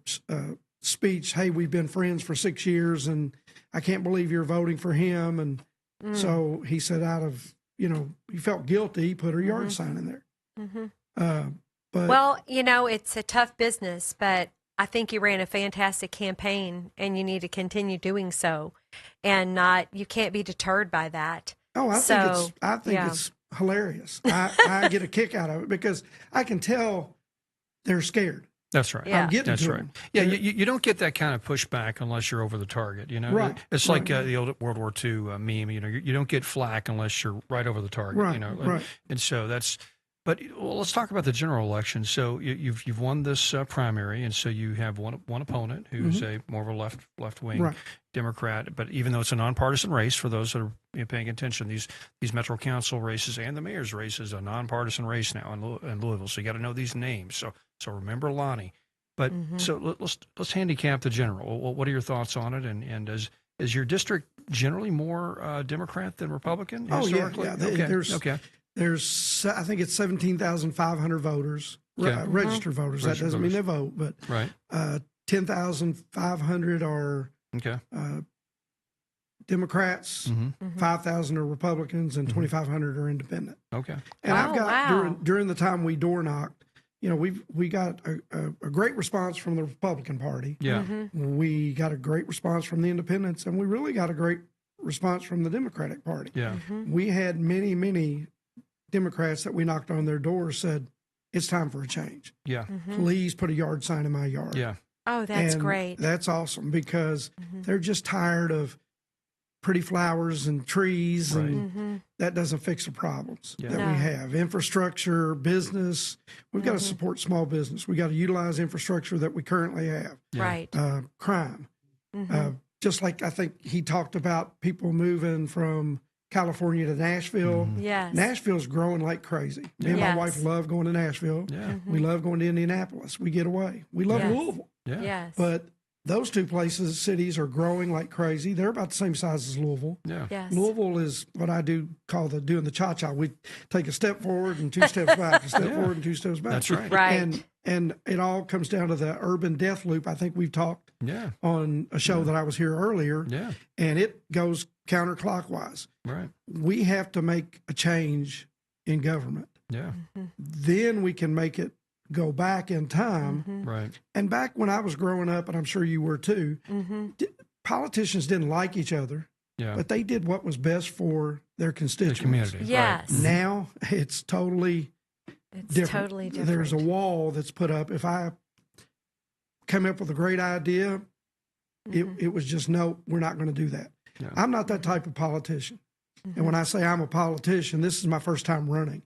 speech, "Hey, we've been friends for 6 years, and I can't believe you're voting for him." And so he said he felt guilty, he put a yard sign in there. But
Well, it's a tough business, but I think you ran a fantastic campaign and you need to continue doing so. And you can't be deterred by that.
oh, I
So,
think
yeah.
it's hilarious. I get a kick out of it because I can tell they're scared.
That's right.
Yeah.
I'm getting
That's
to
right.
them.
Yeah, you don't get that kind of pushback unless you're over the target.
Right,
It's like
right.
the old World War II meme. You don't get flack unless you're right over the target.
Right, right.
And so that's. But let's talk about the general election. So you've won this primary, and so you have one opponent who's a more of a left wing
Right.
Democrat. But even though it's a nonpartisan race, for those that are paying attention, these Metro Council races and the mayor's race is a nonpartisan race now in Louisville. So you got to know these names. So remember Lonnie. But so let's handicap the general. What are your thoughts on it? And is your district generally more Democrat than Republican
Oh, yeah.
historically?
Yeah. There's I think it's 17,500 voters,
Okay.
registered voters. That
Registered
doesn't mean they
voters.
vote, but
Right.
10,500 are
Okay.
Democrats, 5,000 are Republicans, and 2,500 are independent.
Okay.
And I've
Oh,
got
wow.
during the time we door knocked, we got a great response from the Republican Party.
Yeah.
We got a great response from the independents, and we really got a great response from the Democratic Party.
Yeah.
We had many Democrats that we knocked on their doors said, it's time for a change.
Yeah.
Please put a yard sign in my yard.
Yeah.
Oh, that's
And
great.
That's awesome because they're just tired of pretty flowers and trees, and that doesn't fix the problems
Yeah.
that
No.
we have. Infrastructure, business, we've got to support small business. We got to utilize infrastructure that we currently have.
Yeah.
Right.
Crime. Just like I think he talked about people moving from California to Nashville.
Yes.
Nashville's growing like crazy. Me and my
Yes.
wife love going to Nashville.
Yeah.
We love going to Indianapolis. We get away. We love
Yes.
Louisville.
Yeah.
Yes.
But those two cities are growing like crazy. They're about the same size as Louisville.
Yeah.
Yes.
Louisville is what I do call doing the cha-cha. We take a step forward and two steps back, a step forward and two steps back.
That's right.
Right.
And it all comes down to the urban death loop. I think we've talked
Yeah.
on a show that I was here earlier,
Yeah.
and it goes counterclockwise.
Right.
We have to make a change in government.
Yeah.
Then we can make it go back in time.
Right.
And back when I was growing up, and I'm sure you were too, politicians didn't like each other,
Yeah.
but they did what was best for their
The
constituents.
community. Right.
Yes.
Now it's totally
It's
different.
totally different.
There's a wall that's put up. If I come up with a great idea, it was just, no, we're not going to do that.
Yeah.
I'm not that type of politician. And when I say I'm a politician, this is my first time running.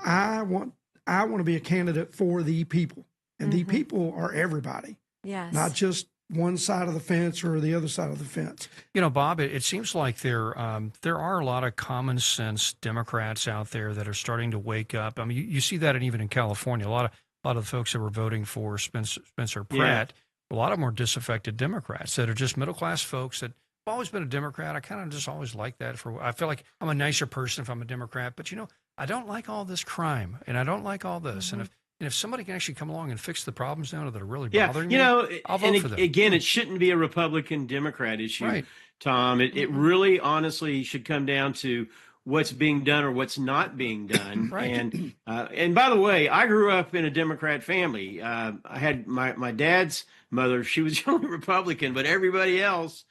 I want to be a candidate for the people. And the people are everybody,
Yes.
not just one side of the fence or the other side of the fence.
Bob, it seems like there are a lot of common sense Democrats out there that are starting to wake up. I mean, you see that even in California. A lot of the folks that were voting for Spencer Pratt, a lot of them are disaffected Democrats that are just middle class folks that have always been a Democrat. I kind of just always like that. I feel like I'm a nicer person if I'm a Democrat, but I don't like all this crime and I don't like all this. And if somebody can actually come along and fix the problems now that are really bothering me, I'll vote for them.
Again, it shouldn't be a Republican Democrat issue,
Right.
Tom. It really honestly should come down to what's being done or what's not being done.
Right.
And by the way, I grew up in a Democrat family. I had my dad's mother, she was the only Republican, but everybody else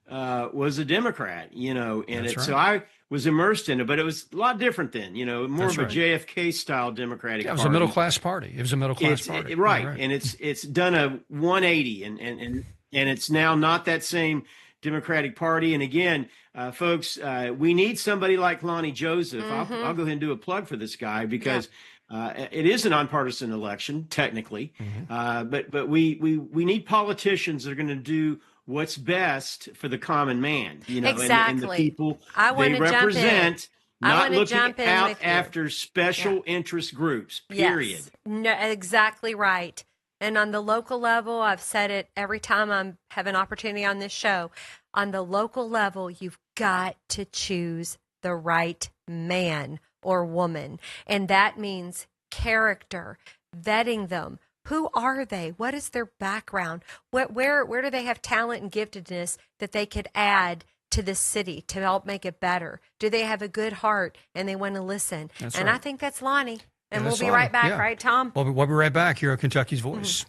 was a Democrat, and
That's right.
so I was immersed in it, but it was a lot different then, more
That's
of a
right.
JFK style Democratic
Yeah, it was
party.
a middle class party. It was a middle class party.
Right. And it's done a 180 and it's now not that same Democratic Party. And again, folks, we need somebody like Lonnie Joseph. I'll go ahead and do a plug for this guy because it is a nonpartisan election, technically. But we need politicians that are going to do what's best for the common man, and the
Exactly.
people
I
they
wanna jump in.
represent,
I
not
wanna
looking
jump in
out
with you.
after special interest groups, period.
Yes. No, exactly right. And on the local level, I've said it every time I have an opportunity on this show. On the local level, you've got to choose the right man or woman. And that means character, vetting them. Who are they? What is their background? Where do they have talent and giftedness that they could add to this city to help make it better? Do they have a good heart and they want to listen?
That's
and
right.
I think that's Lonnie. And
Yeah,
we'll
that's
be
Lonnie.
right back,
Yeah.
right, Tom?
We'll be right back here on Kentucky's Voice.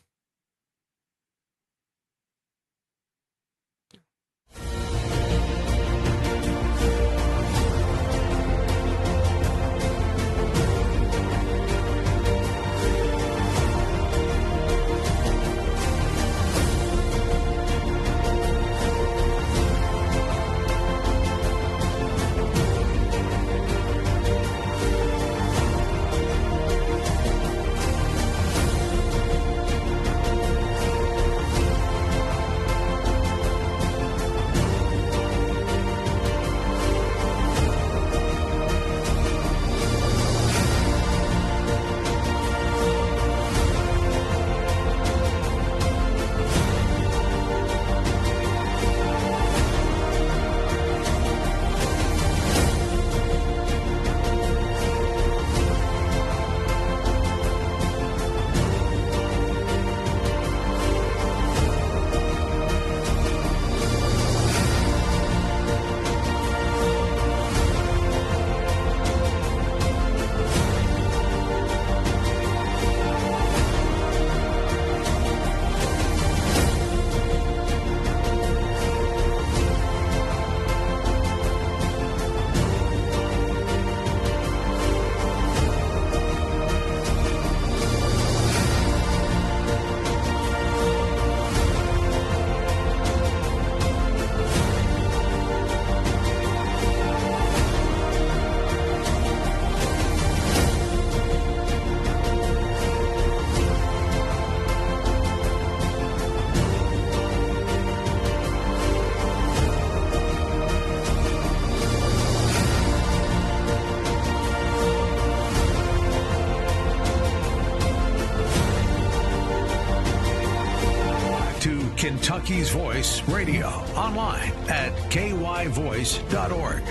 Kentucky's Voice Radio, online at kyvoice.org.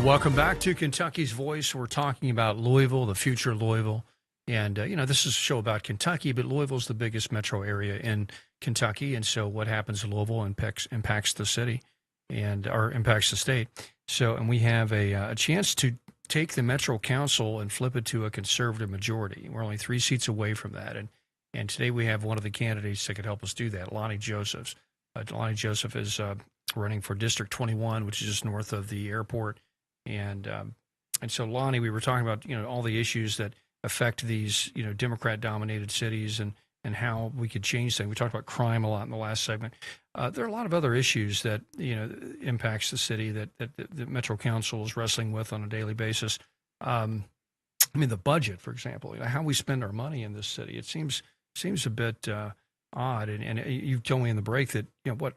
Welcome back to Kentucky's Voice. We're talking about Louisville, the future of Louisville. And, this is a show about Kentucky, but Louisville's the biggest metro area in Kentucky. And so what happens in Louisville impacts the city or impacts the state. So, and we have a chance to take the Metro Council and flip it to a conservative majority. We're only 3 seats away from that. And today we have one of the candidates that could help us do that, Lonnie Joseph. Lonnie Joseph is running for District 21, which is just north of the airport. And so, Lonnie, we were talking about, all the issues that affect these, Democrat-dominated cities and how we could change things. We talked about crime a lot in the last segment. There are a lot of other issues that, impacts the city that the Metro Council is wrestling with on a daily basis. The budget, for example, how we spend our money in this city. It seems a bit odd. And you told me in the break that,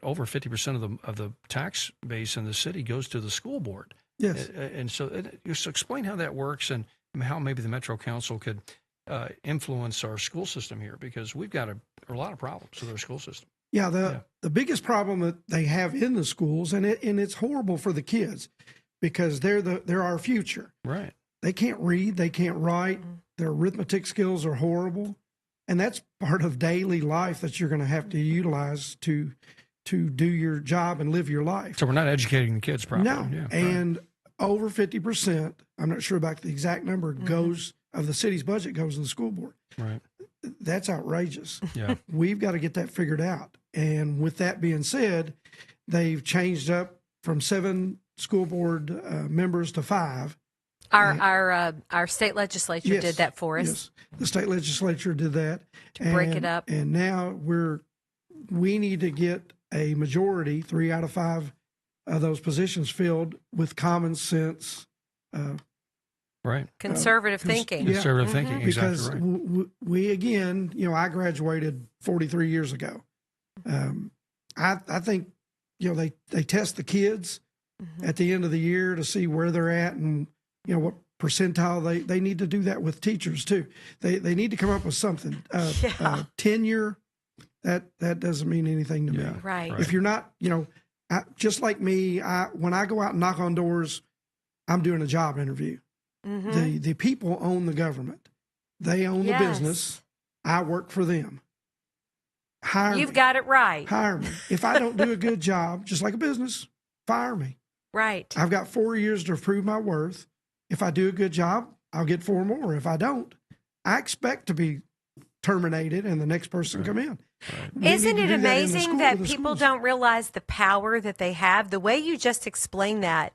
over 50% of the tax base in the city goes to the school board.
Yes.
And so just explain how that works and how maybe the Metro Council could influence our school system here, because we've got a lot of problems with our school system.
Yeah, the biggest problem that they have in the schools, and it's horrible for the kids because they're our future.
Right.
They can't read, they can't write, their arithmetic skills are horrible, and that's part of daily life that you're going to have to utilize to do your job and live your life.
So we're not educating the kids properly.
No,
Yeah,
and over 50%, I'm not sure about the exact number, goes of the city's budget goes to the school board.
right.
That's outrageous.
Yeah.
We've got to get that figured out. And with that being said, they've changed up from 7 school board members to 5.
Our state legislature did that for us.
Yes, the state legislature did that
to break it up.
And now we need to get a majority, 3 out of 5 of those positions filled with common sense.
Right.
Conservative thinking.
Yeah.
Conservative thinking.
Because
Exactly right.
we again, I graduated 43 years ago. I think, they test the kids at the end of the year to see where they're at and, what percentile they need to do that with teachers too. They need to come up with something. Tenure, that doesn't mean anything to me.
Right.
If you're not, just like me, when I go out and knock on doors, I'm doing a job interview. The people own the government. They own the business. I work for them. Hire
You've
me.
got it right.
Hire me. If I don't do a good job, just like a business, fire me.
Right.
I've got 4 years to prove my worth. If I do a good job, I'll get 4 more. If I don't, I expect to be terminated and the next person come in.
Isn't it amazing that people don't realize the power that they have? The way you just explained that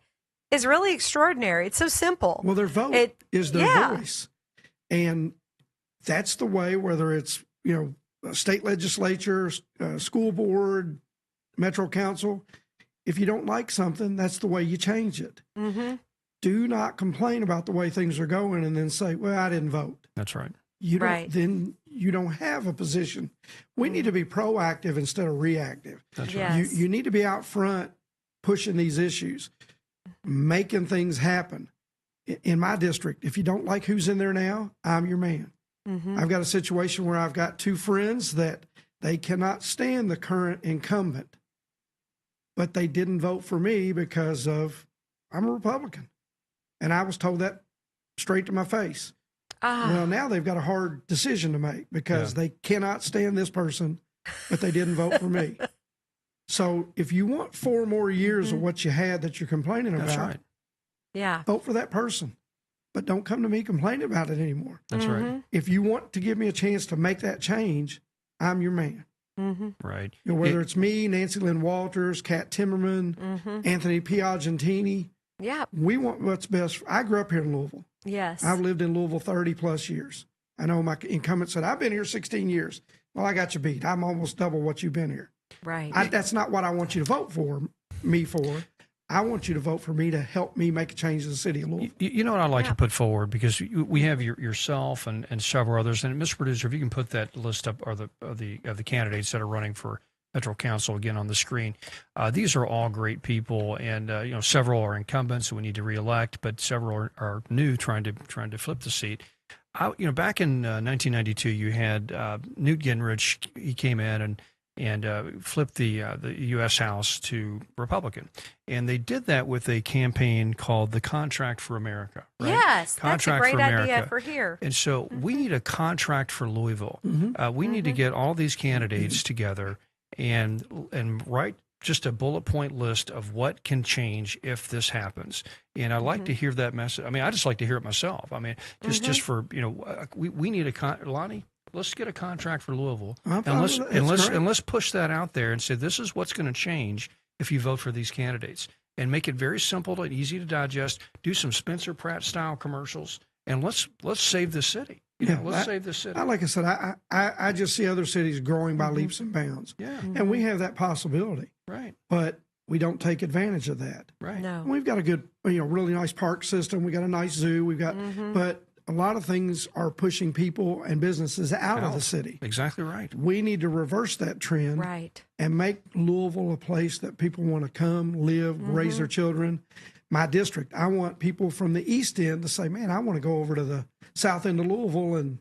is really extraordinary. It's so simple.
Well, their vote is their voice. And that's the way, whether it's, state legislature, school board, Metro Council, if you don't like something, that's the way you change it.
Mm-hmm.
Do not complain about the way things are going and then say, well, I didn't vote.
That's right.
Then you don't have a position. We need to be proactive instead of reactive.
That's
right. Yes.
You need to be out front pushing these issues, making things happen. In my district, if you don't like who's in there now, I'm your man.
Mm-hmm.
I've got a situation where I've got 2 friends that they cannot stand the current incumbent, but they didn't vote for me because of I'm a Republican. And I was told that straight to my face. Well, now they've got a hard decision to make because they cannot stand this person, but they didn't vote for me. So if you want 4 more years of what you had that you're complaining about, vote for that person. But don't come to me complaining about it anymore.
That's right.
If you want to give me a chance to make that change, I'm your man.
Mm-hmm.
Right.
Whether it's me, Nancy Lynn Walters, Kat Timmerman, Anthony Piagentini, we want what's best. I grew up here in Louisville.
Yes.
I've lived in Louisville 30 plus years. I know my incumbent said, I've been here 16 years. Well, I got you beat. I'm almost double what you've been here.
Right.
That's not what I want you to vote for me for. I want you to vote for me to help me make a change in the city of Louisville.
You know what I'd like to put forward, because we have yourself and several others, and Mr. Producer, if you can put that list up, or of the candidates that are running for Metro Council again on the screen. These are all great people, and several are incumbents who we need to reelect, but several are new, trying to flip the seat. Back in 1992, you had Newt Gingrich. He came in and flipped the U.S. House to Republican. And they did that with a campaign called the Contract for America. Right?
Yes,
Contract
that's a great
for America.
idea for here.
And so we need a contract for Louisville. We need to get all these candidates together and write just a bullet point list of what can change if this happens. And I like to hear that message. I mean, I just like to hear it myself. I mean, just for, we need Lonnie, let's get a contract for Louisville, and let's push that out there and say, this is what's going to change if you vote for these candidates, and make it very simple and easy to digest. Do some Spencer Pratt style commercials, and let's save the city. Let's save the city.
Like I said, I just see other cities growing by leaps and bounds.
Yeah.
And we have that possibility.
Right.
But we don't take advantage of that.
Right.
No.
We've got a good, really nice park system. We got a nice zoo. We've got, but a lot of things are pushing people and businesses out of the city.
Exactly right.
We need to reverse that trend,
Right.
and make Louisville a place that people want to come, live, raise their children. My district, I want people from the East End to say, man, I want to go over to the South End of Louisville, and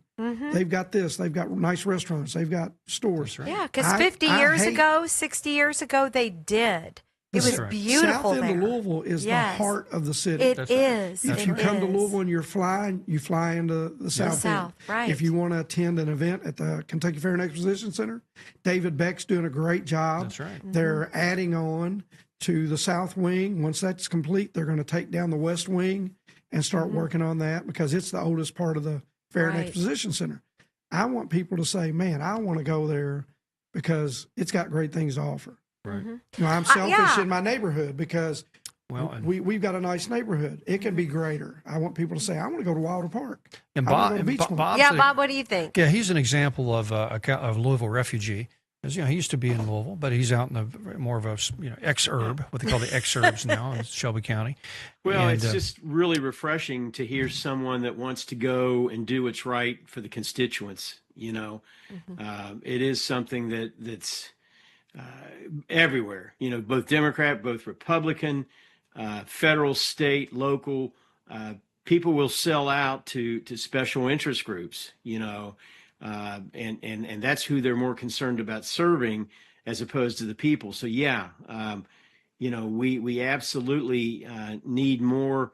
they've got this. They've got nice restaurants. They've got stores.
Right.
Yeah, because 50 years ago, 60 years ago, they did. It was beautiful
South End
there.
of Louisville is the heart of the city.
It is.
If you come to Louisville and you're flying, you fly into the South End.
Right.
If you want to attend an event at the Kentucky Fair and Exposition Center, David Beck's doing a great job.
That's right.
They're adding on to the South Wing. Once that's complete, they're going to take down the West Wing and start working on that, because it's the oldest part of the Fair and Exposition Center. I want people to say, man, I want to go there because it's got great things to offer.
Right.
I'm selfish in my neighborhood because
Well,
we've got a nice neighborhood. It can be greater. I want people to say, I want to go to Wilder Park.
And
Bob's
Bob, what do you think?
Yeah, he's an example of a Louisville refugee. As he used to be in Louisville, but he's out in the more of a exurb, what they call the exurbs now in Shelby County.
Well, it's just really refreshing to hear someone that wants to go and do what's right for the constituents. It is something that's everywhere. Both Democrat, both Republican, federal, state, local. People will sell out to special interest groups. And that's who they're more concerned about serving as opposed to the people. So we absolutely need more,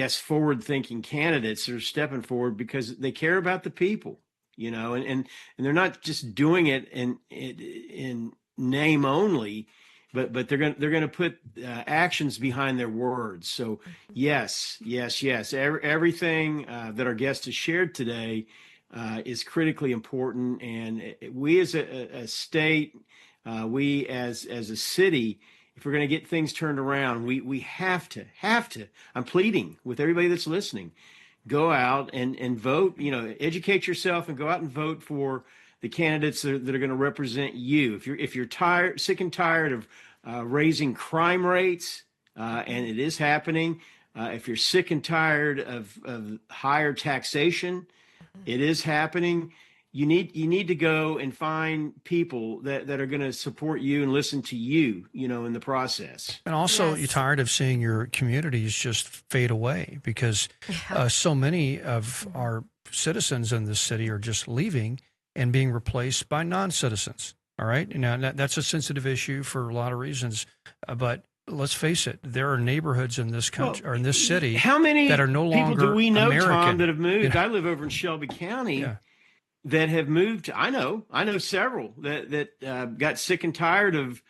forward-thinking candidates that are stepping forward because they care about the people, and they're not just doing it in name only, but they're going to put actions behind their words. So yes. Everything that our guest has shared today is critically important, and we as a state, we as a city, if we're going to get things turned around, we have to. I'm pleading with everybody that's listening. Go out and vote, educate yourself and go out and vote for the candidates that are going to represent you. If you're sick and tired of raising crime rates, and it is happening, if you're sick and tired of higher taxation, it is happening. You need to go and find people that are going to support you and listen to you, in the process.
And also, you're tired of seeing your communities just fade away because so many of our citizens in this city are just leaving and being replaced by non-citizens. All right. Now, that's a sensitive issue for a lot of reasons. But let's face it, there are neighborhoods in this country or in this city
how many
that are no longer
people do we know,
American.
Tom, that have moved? I live over in Shelby County. That have moved. I know several that got sick and tired of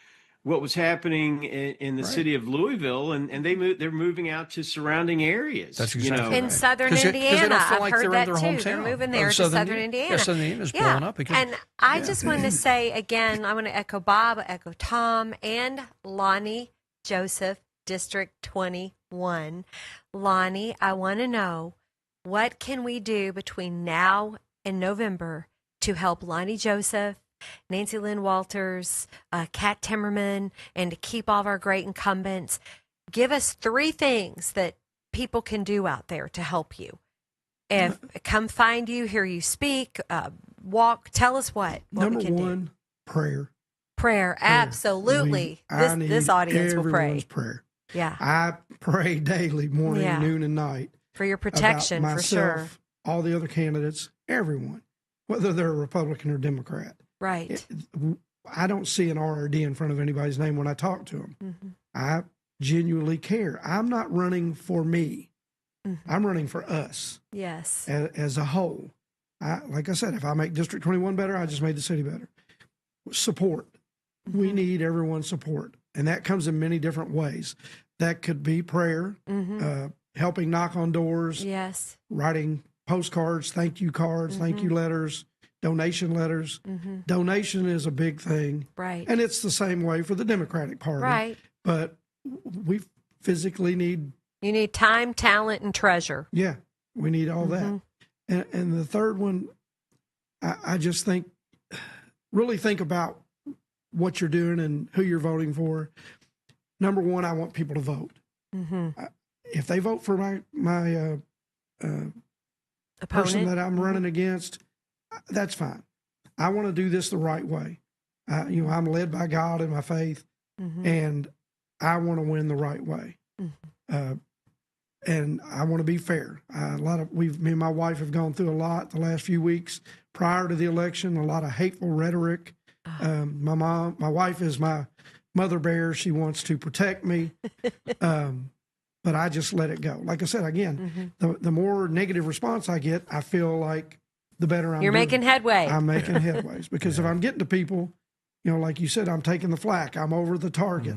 what was happening in the city of Louisville, and they're moving out to surrounding areas.
That's exactly
in southern Indiana.
They don't feel
I've
like
heard
they're
that
in their
too.
hometown.
They're moving there to southern Indiana.
Yeah, southern Indiana is blowing up.
And I just want to say again, I want to echo Bob, echo Tom, and Lonnie Joseph, District 21. Lonnie, I want to know, what can we do between now and November to help Lonnie Joseph, Nancy Lynn Walters, Kat Timmerman, and to keep all of our great incumbents? Give us 3 things that people can do out there to help you. If come find you, hear you speak, walk. Tell us what
Number
we can
one,
do.
Prayer.
Absolutely. This audience will pray.
Everyone's prayer.
Yeah.
I pray daily, morning, noon, and night.
For your protection,
about myself,
for sure.
all the other candidates, everyone, whether they're a Republican or Democrat.
Right.
I don't see an R or D in front of anybody's name when I talk to them.
Mm-hmm.
I genuinely care. I'm not running for me.
Mm-hmm.
I'm running for us.
Yes.
As a whole. Like I said, if I make District 21 better, I just made the city better. Support.
Mm-hmm.
We need everyone's support. And that comes in many different ways. That could be prayer, helping knock on doors,
yes,
writing postcards, thank you cards, thank you letters, donation letters. Donation is a big thing.
Right.
And it's the same way for the Democratic Party.
Right.
But we physically need...
You need time, talent, and treasure.
Yeah, we need all that. And the third one, I just think, really think about what you're doing and who you're voting for. Number one, I want people to vote. If they vote for my person that I'm running against, that's fine. I want to do this the right way. I'm led by God in my faith, and I want to win the right way. And I want to be fair. Me and my wife have gone through a lot the last few weeks prior to the election. A lot of hateful rhetoric. My wife is my mother bear. She wants to protect me, but I just let it go. Like I said, again, the more negative response I get, I feel like the better I'm.
You're
doing.
making headway.
I'm making headways because if I'm getting to people, like you said, I'm taking the flak. I'm over the target,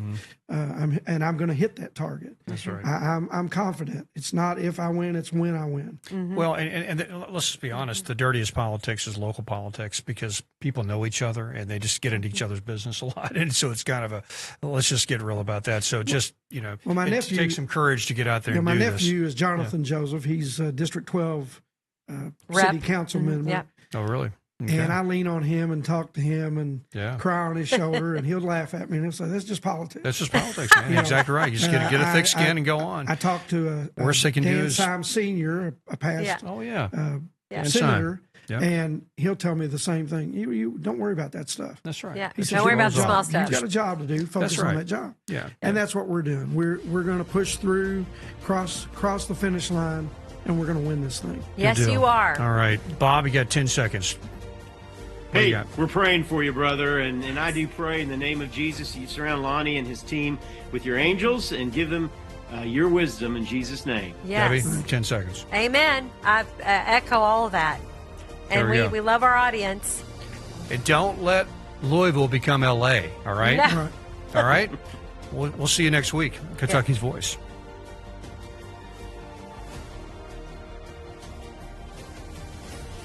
I'm going to hit that target.
That's right.
I'm confident. It's not if I win; it's when I win.
Well, and let's just be honest. The dirtiest politics is local politics because people know each other and they just get into each other's business a lot, and so it's kind of let's just get real about that. So just
my nephew
takes some courage to get out there. And
my
do
nephew
this.
is Jonathan Joseph. He's District 12 city council member.
Yep.
Oh, really? Okay.
And I lean on him and talk to him and cry on his shoulder, and he'll laugh at me and he'll say, "That's just politics."
That's just politics, man. You're exactly right. You just get a thick skin and go on.
I talked to
Worst they can do
Dan
is
Syme Sr., a past senator, and he'll tell me the same thing. You don't worry about that stuff.
That's right.
Yeah.
He says,
Don't worry
"You
about the
got a
small
job.
stuff.
You've got a job to do. Focus on that job."
Yeah.
And that's what we're doing. We're going to push through, cross the finish line, and we're going to win this thing.
Yes, you are.
All right. Bob, you got 10 seconds.
Hey, we're praying for you, brother, and I do pray in the name of Jesus. You surround Lonnie and his team with your angels and give them your wisdom in Jesus' name.
Yes.
Debbie, 10 seconds.
Amen. I echo all of that. And we love our audience.
And don't let Louisville become L.A., all right?
No.
All right? We'll see you next week. Kentucky's Voice.